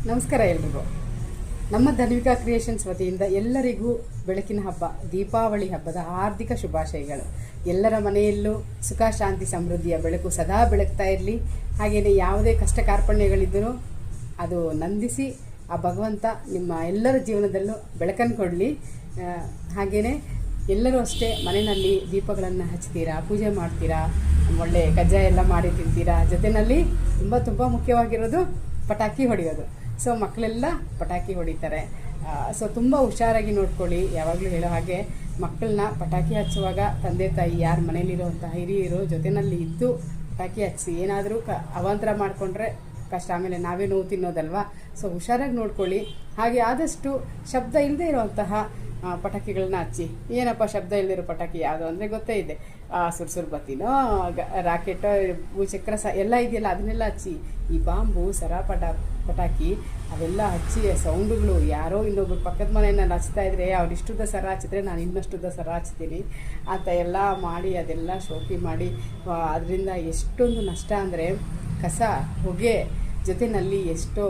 ನಮಸ್ಕಾರ ಎಲ್ರಿಗೂ. ನಮ್ಮ ಧನ್ವಿಕಾ ಕ್ರಿಯೇಷನ್ಸ್ ವತಿಯಿಂದ ಎಲ್ಲರಿಗೂ ಬೆಳಕಿನ ಹಬ್ಬ ದೀಪಾವಳಿ ಹಬ್ಬದ ಹಾರ್ದಿಕ ಶುಭಾಶಯಗಳು. ಎಲ್ಲರ ಮನೆಯಲ್ಲೂ ಸುಖ ಶಾಂತಿ ಸಮೃದ್ಧಿಯ ಬೆಳಕು ಸದಾ ಬೆಳಗ್ತಾ ಇರಲಿ. ಹಾಗೆಯೇ ಯಾವುದೇ ಕಷ್ಟ ಕಾರ್ಪಣ್ಯಗಳಿದ್ದರೂ ಅದು ನಂದಿಸಿ ಆ ಭಗವಂತ ನಿಮ್ಮ ಎಲ್ಲರ ಜೀವನದಲ್ಲೂ ಬೆಳಕನ್ನು ಕೊಡಲಿ. ಹಾಗೆಯೇ ಎಲ್ಲರೂ ಅಷ್ಟೇ ಮನೆಯಲ್ಲಿ ದೀಪಗಳನ್ನು ಹಚ್ತೀರಾ, ಪೂಜೆ ಮಾಡ್ತೀರಾ, ಒಳ್ಳೆ ಕಜ್ಜಾಯ ಎಲ್ಲ ಮಾಡಿ ತಿಂತೀರಾ. ಜೊತೆಯಲ್ಲಿ ತುಂಬ ಮುಖ್ಯವಾಗಿರೋದು ಪಟಾಕಿ ಹೊಡೆಯೋದು. ಸೊ ಮಕ್ಕಳೆಲ್ಲ ಪಟಾಕಿ ಹೊಡಿತಾರೆ. ಸೊ ತುಂಬ ಹುಷಾರಾಗಿ ನೋಡ್ಕೊಳ್ಳಿ. ಯಾವಾಗಲೂ ಹೇಳೋ ಹಾಗೆ ಮಕ್ಕಳನ್ನ ಪಟಾಕಿ ಹಚ್ಚುವಾಗ ತಂದೆ ತಾಯಿ ಯಾರು ಮನೇಲಿರೋವಂಥ ಹಿರಿಯರು ಜೊತೆಯಲ್ಲಿ ಇದ್ದು ಪಟಾಕಿ ಹಚ್ಚಿ ಏನಾದರೂ ಅವಾಂತರ ಮಾಡಿಕೊಂಡ್ರೆ ಕಷ್ಟ, ಆಮೇಲೆ ನಾವೇ ನೋವು ತಿನ್ನೋದಲ್ವಾ. ಸೊ ಹುಷಾರಾಗಿ ನೋಡ್ಕೊಳ್ಳಿ. ಹಾಗೆ ಆದಷ್ಟು ಶಬ್ದ ಇಲ್ಲದೆ ಇರೋವಂತಹ ಪಟಾಕಿಗಳನ್ನ ಹಚ್ಚಿ. ಏನಪ್ಪ ಶಬ್ದ ಇಲ್ಲದಿರೋ ಪಟಾಕಿ ಯಾವುದು ಅಂದರೆ ಗೊತ್ತೇ ಇದೆ, ಸುರ್ಸುರು ಬತ್ತಿನೋ ರಾಕೆಟೋ ಭೂಚಕ್ರ ಎಲ್ಲ ಇದೆಯಲ್ಲ ಅದನ್ನೆಲ್ಲ ಹಚ್ಚಿ. ಈ ಬಾಂಬು ಪಟಾಕಿ ಅವೆಲ್ಲ ಹಚ್ಚಿ ಸೌಂಡುಗಳು ಯಾರೋ ಇನ್ನೊಬ್ರು ಪಕ್ಕದ ಮನೆಯನ್ನು ಹಚ್ತಾ ಇದ್ರೆ ಅವ್ರು ಇಷ್ಟುದ್ದ ಸರ ಹಚ್ಚಿದ್ರೆ ನಾನು ಇನ್ನಷ್ಟುದ್ದ ಸರ ಹಚ್ತೀನಿ ಅಂತ ಎಲ್ಲ ಮಾಡಿ ಅದೆಲ್ಲ ಶೋಕಿ ಮಾಡಿ ಅದರಿಂದ ಎಷ್ಟೊಂದು ನಷ್ಟ ಅಂದರೆ ಕಸ ಹೊಗೆ ಜೊತೆಯಲ್ಲಿ ಎಷ್ಟೋ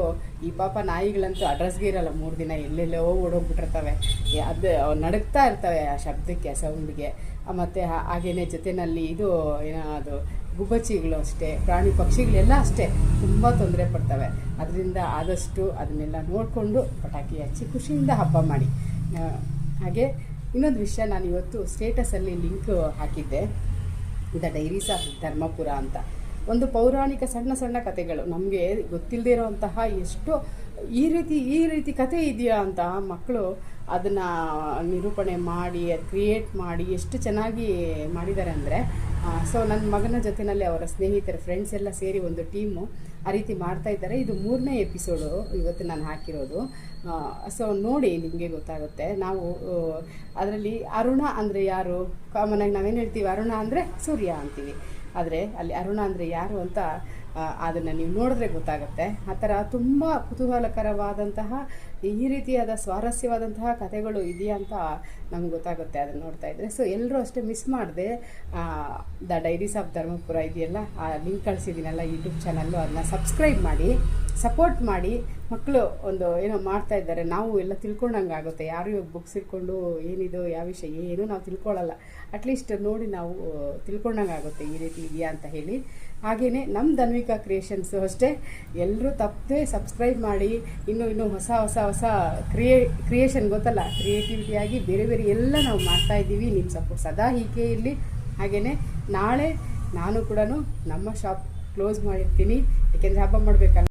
ಈ ಪಾಪ ನಾಯಿಗಳಂತೂ ಅಡ್ರೆಸ್ಗೆ ಇರಲ್ಲ, 3 ದಿನ ಎಲ್ಲೆಲ್ಲೋ ಓಡೋಗ್ಬಿಟ್ಟಿರ್ತವೆ. ಅದು ನಡುಗ್ತಾ ಇರ್ತವೆ ಆ ಶಬ್ದಕ್ಕೆ, ಸೌಂಡ್ಗೆ. ಮತ್ತು ಹಾಗೇನೆ ಜೊತೆಯಲ್ಲಿ ಇದು ಅದು ಗುಬ್ಬಚ್ಚಿಗಳು ಅಷ್ಟೇ, ಪ್ರಾಣಿ ಪಕ್ಷಿಗಳೆಲ್ಲ ಅಷ್ಟೇ ತುಂಬ ತೊಂದರೆ ಪಡ್ತವೆ. ಅದರಿಂದ ಆದಷ್ಟು ಅದನ್ನೆಲ್ಲ ನೋಡಿಕೊಂಡು ಪಟಾಕಿ ಹಚ್ಚಿ ಖುಷಿಯಿಂದ ಹಬ್ಬ ಮಾಡಿ. ಹಾಗೆ ಇನ್ನೊಂದು ವಿಷಯ, ನಾನು ಇವತ್ತು ಸ್ಟೇಟಸಲ್ಲಿ ಲಿಂಕ್ ಹಾಕಿದ್ದೆ, ದ ಡೈರೀಸ್ ಆಫ್ ಧರ್ಮಪುರ ಅಂತ. ಒಂದು ಪೌರಾಣಿಕ ಸಣ್ಣ ಕಥೆಗಳು, ನಮಗೆ ಗೊತ್ತಿಲ್ಲದೆ ಇರೋವಂತಹ ಎಷ್ಟೋ ಈ ರೀತಿ ಕಥೆ ಇದೆಯಾ ಅಂತ ಮಕ್ಕಳು ಅದನ್ನು ನಿರೂಪಣೆ ಮಾಡಿ ಕ್ರಿಯೇಟ್ ಮಾಡಿ ಎಷ್ಟು ಚೆನ್ನಾಗಿ ಮಾಡಿದ್ದಾರೆ ಅಂದರೆ. ಸೊ ನನ್ನ ಮಗನ ಜೊತೆಯಲ್ಲಿ ಅವರ ಸ್ನೇಹಿತರು ಫ್ರೆಂಡ್ಸ್ ಎಲ್ಲ ಸೇರಿ ಒಂದು ಟೀಮು ಆ ರೀತಿ ಮಾಡ್ತಾ ಇದ್ದಾರೆ. ಇದು 3ನೇ ಎಪಿಸೋಡು ಇವತ್ತು ನಾನು ಹಾಕಿರೋದು. ಸೊ ನೋಡಿ ನಿಮಗೆ ಗೊತ್ತಾಗುತ್ತೆ. ನಾವು ಅದರಲ್ಲಿ ಅರುಣ ಅಂದರೆ ಯಾರು, ಕಾಮನಾಗಿ ನಾವೇನು ಹೇಳ್ತೀವಿ, ಅರುಣ ಅಂದರೆ ಸೂರ್ಯ ಅಂತೀವಿ. ಆದರೆ ಅಲ್ಲಿ ಅರುಣ ಅಂದರೆ ಯಾರು ಅಂತ ಅದನ್ನು ನೀವು ನೋಡಿದ್ರೆ ಗೊತ್ತಾಗುತ್ತೆ. ಆ ಥರ ತುಂಬ ಕುತೂಹಲಕರವಾದಂತಹ ಈ ರೀತಿಯಾದ ಸ್ವಾರಸ್ಯವಾದಂತಹ ಕಥೆಗಳು ಇದೆಯಾ ಅಂತ ನಮ್ಗೆ ಗೊತ್ತಾಗುತ್ತೆ ಅದನ್ನು ನೋಡ್ತಾ ಇದ್ದರೆ. ಸೊ ಎಲ್ಲರೂ ಅಷ್ಟೇ ಮಿಸ್ ಮಾಡಿದೆ. ದ ಡೈರೀಸ್ ಆಫ್ ಧರ್ಮಪುರ ಇದೆಯಲ್ಲ, ಆ ಲಿಂಕ್ ಕಳಿಸಿದ್ದೀನಲ್ಲ ಯೂಟ್ಯೂಬ್ ಚಾನಲ್ಲು, ಅದನ್ನ ಸಬ್ಸ್ಕ್ರೈಬ್ ಮಾಡಿ ಸಪೋರ್ಟ್ ಮಾಡಿ. ಮಕ್ಕಳು ಒಂದು ಏನೋ ಮಾಡ್ತಾ ಇದ್ದಾರೆ, ನಾವು ಎಲ್ಲ ತಿಳ್ಕೊಂಡಂಗೆ ಆಗುತ್ತೆ. ಯಾರು ಇವಾಗ ಬುಕ್ಸ್ ಇಟ್ಕೊಂಡು ಏನಿದು ಯಾವ ವಿಷಯ ಏನೂ ನಾವು ತಿಳ್ಕೊಳ್ಳಲ್ಲ. ಅಟ್ಲೀಸ್ಟ್ ನೋಡಿ ನಾವು ತಿಳ್ಕೊಂಡಂಗೆ ಆಗುತ್ತೆ ಈ ರೀತಿ ಇದೆಯಾ ಅಂತ ಹೇಳಿ. ಹಾಗೆಯೇ ನಮ್ಮ ಧನ್ವಿಕಾ ಕ್ರಿಯೇಷನ್ಸು ಅಷ್ಟೇ ಎಲ್ಲರೂ ತಪ್ಪದೆ ಸಬ್ಸ್ಕ್ರೈಬ್ ಮಾಡಿ. ಇನ್ನೂ ಹೊಸ ಕ್ರಿಯೇಷನ್ ಗೊತ್ತಲ್ಲ, ಕ್ರಿಯೇಟಿವಿಟಿಯಾಗಿ ಬೇರೆ ಎಲ್ಲ ನಾವು ಮಾಡ್ತಾಯಿದ್ದೀವಿ. ನಿಮ್ಮ ಸಪೋರ್ಟ್ ಸದಾ ಹೀಗೆ ಇರಲಿ. ಹಾಗೆಯೇ ನಾಳೆ ನಾನು ಕೂಡ ನಮ್ಮ ಶಾಪ್ ಕ್ಲೋಸ್ ಮಾಡಿರ್ತೀನಿ, ಯಾಕೆಂದರೆ ಹಬ್ಬ ಮಾಡಬೇಕಲ್ಲ.